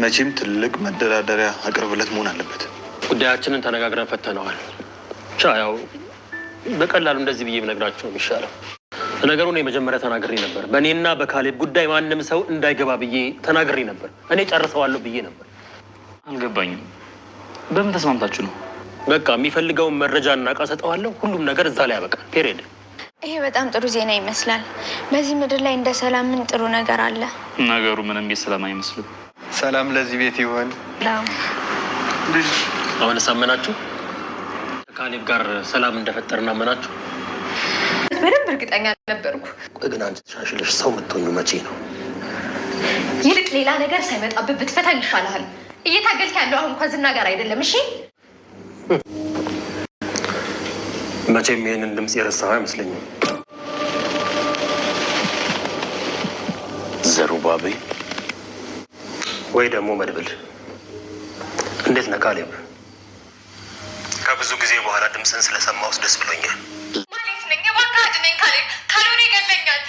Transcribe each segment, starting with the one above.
መቼም ትልቅ መደራደሪያ አቅርብለት መሆን አለበት። ጉዳያችንን ተነጋግረን ፈተነዋል። ቻው በቀላሉ እንደዚህ ብዬ ብነግራችሁ ነው የሚሻለው። ነገሩን የመጀመሪያ ተናግሬ ነበር። በእኔና በካሌብ ጉዳይ ማንም ሰው እንዳይገባ ብዬ ተናግሬ ነበር። እኔ ጨርሰዋለሁ ብዬ ነበር። አልገባኝም። በምን ተስማምታችሁ ነው? በቃ የሚፈልገውን መረጃና ዕቃ ሰጠዋለሁ። ሁሉም ነገር እዛ ላይ ያበቃል። ፔሬድ። ይሄ በጣም ጥሩ ዜና ይመስላል። በዚህ ምድር ላይ እንደ ሰላም ምን ጥሩ ነገር አለ? ነገሩ ምንም የሰላም አይመስልም። ሰላም ለዚህ ቤት ይሆን? አሁን ሳመናችሁ ካሌብ ጋር ሰላም እንደፈጠርና አመናችሁ? በደንብ እርግጠኛ ነበርኩ። ግን አንቺ ተሻሽለሽ ሰው የምትሆኙ መቼ ነው? ይልቅ ሌላ ነገር ሳይመጣብህ ብትፈታኝ ይሻልሃል። እየታገልክ ያለው አሁን እንኳን ዝና ጋር አይደለም። እሺ መቼም ይሄንን ድምጽ የረሳኸው አይመስለኝም። ዘሩባቤል ወይ ደግሞ መድብል። እንዴት ነህ ካሌብ? ከብዙ ጊዜ በኋላ ድምፅን ስለሰማሁት ደስ ብሎኛል። ማለት ነኝ እባክህ ነኝ ካሌብ፣ ካልሆነ ይገለኛል።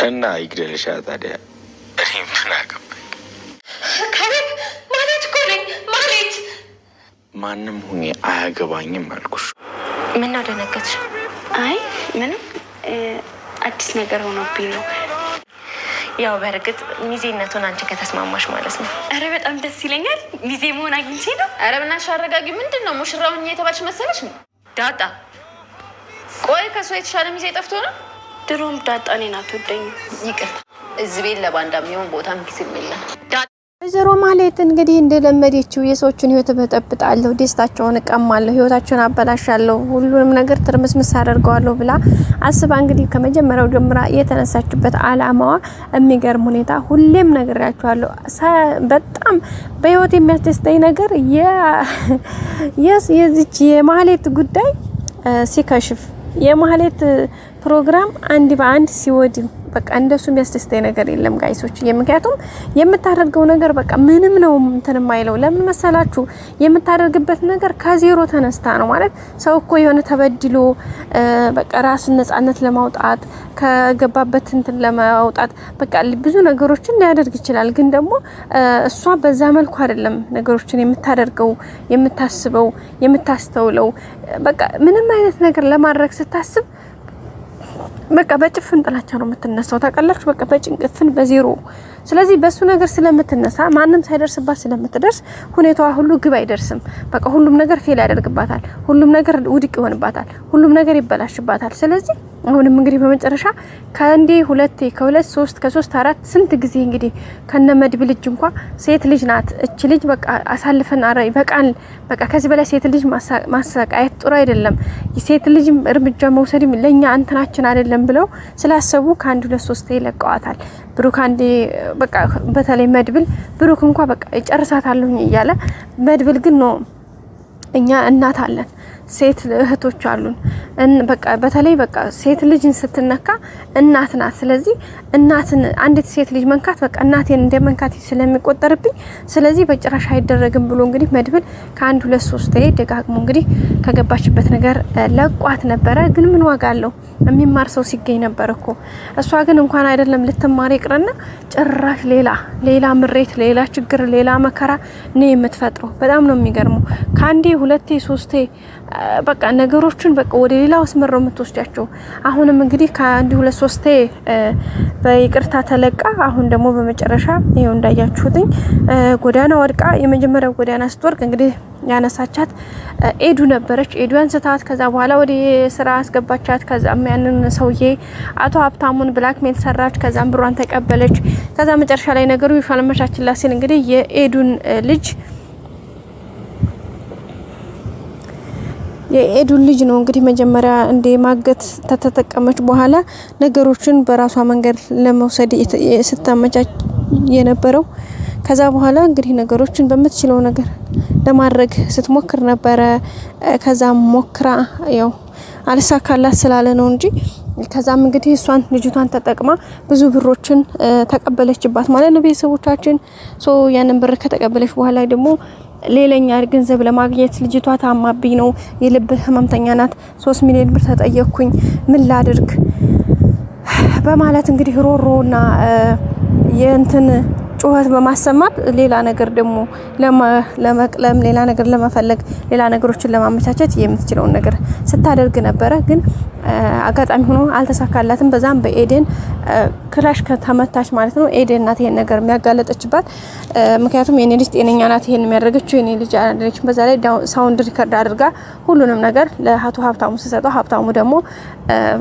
እና ይግደልሻ ታዲያ። እኔ ምን አገባኝ? ካሌብ ማለት እኮ ነኝ ማለት። ማንም ሁኔ አያገባኝም አልኩሽ። ምን ነው ደነገጥሽ? አይ ምንም፣ አዲስ ነገር ሆኖብኝ ነው። ያው በእርግጥ ሚዜነቱን አንቺ ከተስማማሽ ማለት ነው። አረ በጣም ደስ ይለኛል። ሚዜ መሆን አግኝቼ ነው። አረ ብናሽ አረጋጊ። ምንድን ነው ሙሽራውን የተባልሽ መሰለሽ ነው? ዳጣ ቆይ ከሷ የተሻለ ሚዜ ጠፍቶ ነው? ድሮም ዳጣ እኔን አትወደኝም። ይቅርታ፣ እዚህ ቤት ለባንዳ የሚሆን ቦታም ጊዜም የለም። ወይዘሮ ማህሌት እንግዲህ እንደለመደችው የሰዎችን ህይወት በጠብጣለሁ፣ ደስታቸውን እቀማለሁ፣ ህይወታቸውን አበላሻለሁ፣ ሁሉንም ነገር ትርምስምስ አደርገዋለሁ ብላ አስባ እንግዲህ ከመጀመሪያው ጀምራ የተነሳችበት አላማዋ የሚገርም ሁኔታ ሁሌም ነግሬያችኋለሁ። በጣም በህይወት የሚያስደስተኝ ነገር የዚች የማህሌት ጉዳይ ሲከሽፍ፣ የማህሌት ፕሮግራም አንድ በአንድ ሲወድም በቃ እንደሱ የሚያስደስተኝ ነገር የለም ጋይሶች። ምክንያቱም የምታደርገው ነገር በቃ ምንም ነው እንትን የማይለው። ለምን መሰላችሁ? የምታደርግበት ነገር ከዜሮ ተነስታ ነው ማለት። ሰው እኮ የሆነ ተበድሎ በቃ ራስን ነጻነት ለማውጣት ከገባበት እንትን ለማውጣት በቃ ብዙ ነገሮችን ሊያደርግ ይችላል። ግን ደግሞ እሷ በዛ መልኩ አይደለም ነገሮችን የምታደርገው፣ የምታስበው፣ የምታስተውለው። በቃ ምንም አይነት ነገር ለማድረግ ስታስብ በቃ በጭፍን ጥላቻ ነው የምትነሳው። ታውቃላችሁ? በቃ በጭንቅፍን በዜሮ። ስለዚህ በሱ ነገር ስለምትነሳ ማንም ሳይደርስባት ስለምትደርስ ሁኔታዋ ሁሉ ግብ አይደርስም። በቃ ሁሉም ነገር ፌል ያደርግባታል። ሁሉም ነገር ውድቅ ይሆንባታል። ሁሉም ነገር ይበላሽባታል። ስለዚህ አሁንም እንግዲህ በመጨረሻ ከአንዴ ሁለቴ ከሁለት ሶስት ከሶስት አራት ስንት ጊዜ እንግዲህ ከነመድብል ልጅ እንኳን ሴት ልጅ ናት እቺ ልጅ በቃ አሳልፈን በቃል በቃ ከዚህ በላይ ሴት ልጅ ማሰቃየት ጥሩ አይደለም። ሴት ልጅ እርምጃ መውሰድም ለኛ አንተናችን አይደለም ብለው ስላሰቡ ከአንድ ሁለት ሶስት ይለቀዋታል። ብሩክ አንዴ በቃ በተለይ መድብል ብሩክ እንኳን በቃ ይጨርሳታለሁ እያለ መድብል ግን ነው እኛ እናት አለን፣ ሴት እህቶች አሉን። በቃ በተለይ በቃ ሴት ልጅን ስትነካ እናት ናት። ስለዚህ እናትን አንዲት ሴት ልጅ መንካት በቃ እናቴን እንደ መንካት ስለሚቆጠርብኝ ስለዚህ በጭራሽ አይደረግም ብሎ እንግዲህ መድብል ከአንድ ሁለት ሶስት ደጋግሞ እንግዲህ ከገባችበት ነገር ለቋት ነበረ። ግን ምን ዋጋ አለው? የሚማር ሰው ሲገኝ ነበር እኮ። እሷ ግን እንኳን አይደለም ልትማር ይቅርና ጭራሽ ሌላ ምሬት፣ ሌላ ችግር፣ ሌላ መከራ ነው የምትፈጥረው። በጣም ነው የሚገርመው። ከአንዴ ሁለቴ ሶስቴ በቃ ነገሮችን በቃ ወደ ሌላ መስመር ነው የምትወስዳቸው። አሁንም እንግዲህ ከአንድ ሁለት ሶስቴ በይቅርታ ተለቃ አሁን ደግሞ በመጨረሻ ይሄው እንዳያችሁትኝ ጎዳና ወድቃ የመጀመሪያው ጎዳና ስትወርቅ እንግዲህ ያነሳቻት ኤዱ ነበረች። ኤዱ አንስታት ከዛ በኋላ ወደ ስራ አስገባቻት። ከዛም ያንን ሰውዬ አቶ ሀብታሙን ብላክሜል ሰራች። ከዛም ብሯን ተቀበለች። ከዛ መጨረሻ ላይ ነገሩ ይፋለመቻችላት ሲል እንግዲህ የኤዱን ልጅ ነው እንግዲህ መጀመሪያ እንደ ማገት ተተጠቀመች በኋላ ነገሮችን በራሷ መንገድ ለመውሰድ ስታመቻች የነበረው። ከዛ በኋላ እንግዲህ ነገሮችን በምትችለው ነገር ለማድረግ ስትሞክር ነበረ። ከዛ ሞክራ ያው አልሳካላት ስላለ ነው እንጂ ከዛም እንግዲህ እሷን ልጅቷን ተጠቅማ ብዙ ብሮችን ተቀበለችባት ማለት ነው ቤተሰቦቻችን። ያንን ብር ከተቀበለች በኋላ ደግሞ ሌላኛ ገንዘብ ለማግኘት ልጅቷ ታማብኝ ነው፣ የልብ ህመምተኛ ናት፣ 3 ሚሊዮን ብር ተጠየቅኩኝ፣ ምን ላድርግ በማለት እንግዲህ ሮሮና ጩኸት በማሰማት ሌላ ነገር ደግሞ ለመቅለም ሌላ ነገር ለመፈለግ ሌላ ነገሮችን ለማመቻቸት የምትችለውን ነገር ስታደርግ ነበረ። ግን አጋጣሚ ሆኖ አልተሳካላትም። በዛም በኤደን ክላሽ ከተመታች ማለት ነው። ኤደን ናት ይሄን ነገር የሚያጋለጠችባት። ምክንያቱም የኔ ልጅ ጤነኛ ናት ይሄን የሚያደርገችው የኔ ልጅ አይደለችም። በዛ ላይ ሳውንድ ሪከርድ አድርጋ ሁሉንም ነገር ለአቶ ሀብታሙ ሲሰጠው ሀብታሙ ደግሞ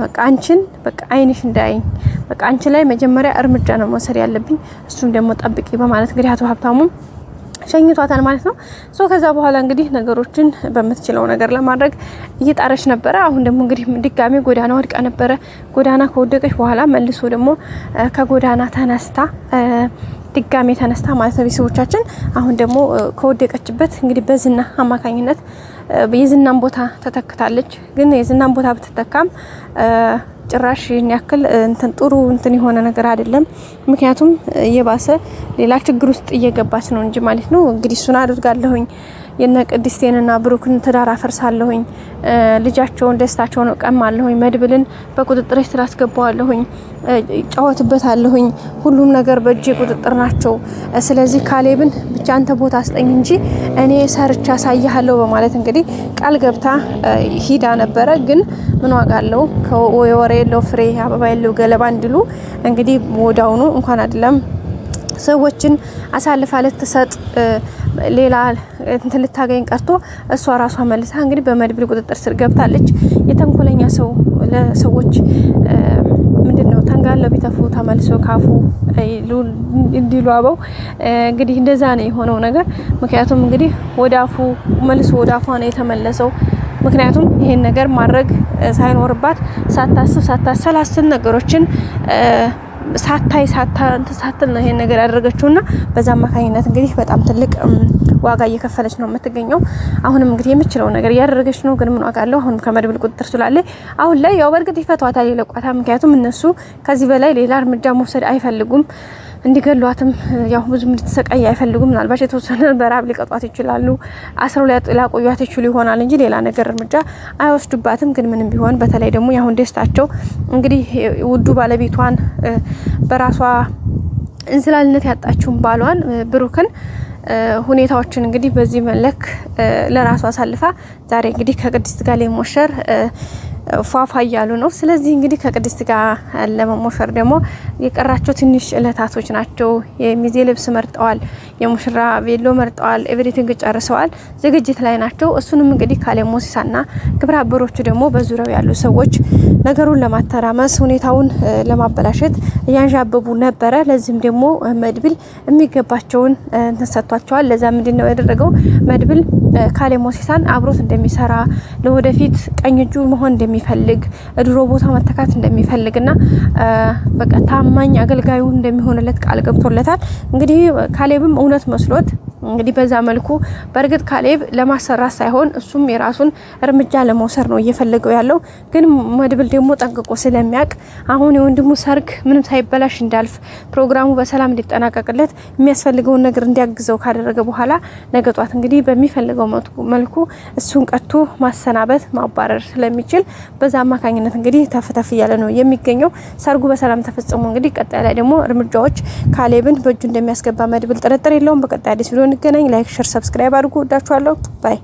በቃ አንቺን በቃ አይንሽ እንዳይኝ በቃ አንቺ ላይ መጀመሪያ እርምጃ ነው መውሰድ ያለብኝ እሱም ደግሞ ጠብቂ በማለት እንግዲህ አቶ ሀብታሙ ሸኝቷታል ማለት ነው። ከዛ በኋላ እንግዲህ ነገሮችን በምትችለው ነገር ለማድረግ እየጣረች ነበረ። አሁን ደግሞ እንግዲህ ድጋሚ ጎዳና ወድቃ ነበረ። ጎዳና ከወደቀች በኋላ መልሶ ደግሞ ከጎዳና ተነስታ ድጋሚ ተነስታ ማለት ነው ቤተሰቦቻችን አሁን ደግሞ ከወደቀችበት እንግዲህ በዝና አማካኝነት የዝናን ቦታ ተተክታለች። ግን የዝናን ቦታ ብትተካም ጭራሽ ያክል እንትን ጥሩ እንትን የሆነ ነገር አይደለም። ምክንያቱም የባሰ ሌላ ችግር ውስጥ እየገባች ነው እንጂ ማለት ነው። እንግዲህ እሱን አድርጋለሁኝ የነ ቅድስቴንና ብሩክን ትዳር አፈርሳለሁኝ፣ ልጃቸውን ደስታቸውን ቀማለሁኝ፣ መድብልን በቁጥጥር ስር አስገባዋለሁኝ፣ ጫወትበታለሁኝ፣ ሁሉም ነገር በእጄ ቁጥጥር ናቸው። ስለዚህ ካሌብን ብቻ አንተ ቦታ አስጠኝ እንጂ እኔ ሰርቻ ሳያለሁ በማለት እንግዲህ ቃል ገብታ ሂዳ ነበረ። ግን ምን ዋጋ አለው? ከወሬ የለው ፍሬ አበባ የለው ገለባ እንዲሉ እንግዲህ ወዳውኑ እንኳን አይደለም ሰዎችን አሳልፋ ልትሰጥ ሌላ እንትን ልታገኝ ቀርቶ እሷ ራሷ መልሳ እንግዲህ በመድብል ቁጥጥር ስር ገብታለች። የተንኮለኛ ሰው ለሰዎች ምንድነው ተንጋለው ቢተፉ ተመልሶ ካፉ እንዲሉ አበው እንግዲህ እንደዛ ነው የሆነው ነገር። ምክንያቱም እንግዲህ ወዳፉ መልሶ ወዳፏ ነው የተመለሰው። ምክንያቱም ይሄን ነገር ማድረግ ሳይኖርባት ሳታስብ ሳታሰላስል ነገሮችን ሳታይ ሳታንተሳተል ነው ይሄን ነገር ያደረገችውና በዛ አማካኝነት እንግዲህ በጣም ትልቅ ዋጋ እየከፈለች ነው የምትገኘው። አሁንም እንግዲህ የምትችለው ነገር ያደረገች ነው። ግን ምን ዋጋ አለው? አሁንም ከመድብል ቁጥጥር ስላለ አሁን ላይ ያው በርግጥ ይፈቷታል፣ ይለቋታል። ምክንያቱም እነሱ ከዚህ በላይ ሌላ እርምጃ መውሰድ አይፈልጉም። እንዲገሏትም ያው ብዙ እንድትሰቃይ አይፈልጉም። ምናልባት የተወሰነ በራብ ሊቀጧት ይችላሉ፣ አስረው ሊያቆዩት ይችላሉ ይሆናል እንጂ ሌላ ነገር እርምጃ አይወስዱባትም። ግን ምንም ቢሆን በተለይ ደግሞ ያሁን ደስታቸው እንግዲህ ውዱ ባለቤቷን በራሷ እንዝላልነት ያጣችውን ባሏን ብሩክን ሁኔታዎችን እንግዲህ በዚህ መለክ ለራሷ አሳልፋ ዛሬ እንግዲህ ከቅድስት ጋር ለሞሸር ፏፏ እያሉ ነው። ስለዚህ እንግዲህ ከቅድስት ጋር ለመሞሸር ደግሞ የቀራቸው ትንሽ እለታቶች ናቸው። የሚዜ ልብስ መርጠዋል፣ የሙሽራ ቬሎ መርጠዋል፣ ኤቭሪቲንግ ጨርሰዋል፣ ዝግጅት ላይ ናቸው። እሱንም እንግዲህ ካሌብ ሞሲሳና ግብረ አበሮቹ ደግሞ በዙሪያው ያሉ ሰዎች ነገሩን ለማተራመስ ሁኔታውን ለማበላሸት እያንዣበቡ ነበረ። ለዚህም ደግሞ መድብል የሚገባቸውን ተሰጥቷቸዋል። ለዛ ምንድነው ያደረገው? መድብል ካሌብ ሞሲሳን አብሮት እንደሚሰራ ለወደፊት ቀኝ እጁ መሆን እንደሚፈልግ ድሮ ቦታ መተካት እንደሚፈልግና በቃ ታማኝ አገልጋዩ እንደሚሆንለት ቃል ገብቶለታል። እንግዲህ ካሌብም እውነት መስሎት እንግዲህ በዛ መልኩ በርግጥ ካሌብ ለማሰራት ሳይሆን እሱም የራሱን እርምጃ ለመውሰድ ነው እየፈለገው ያለው። ግን መድብል ደግሞ ጠንቅቆ ስለሚያውቅ አሁን የወንድሙ ሰርግ ምንም ሳይበላሽ እንዳልፍ ፕሮግራሙ በሰላም እንዲጠናቀቅለት የሚያስፈልገውን ነገር እንዲያግዘው ካደረገ በኋላ ነገ ጧት እንግዲህ በሚፈልገው መልኩ እሱን ቀጥቶ ማሰናበት ማባረር ስለሚችል በዛ አማካኝነት እንግዲህ ተፍተፍ እያለ ነው የሚገኘው። ሰርጉ በሰላም ተፈጽሞ እንግዲህ ቀጣይ ላይ ደግሞ እርምጃዎች ካሌብን በእጁ እንደሚያስገባ መድብል ጥርጥር የለውም። በቀጣይ አዲስ ቪዲዮ እንገናኝ። ላይክ፣ ሼር፣ ሰብስክራይብ አድርጉ። ወዳችኋለሁ። ባይ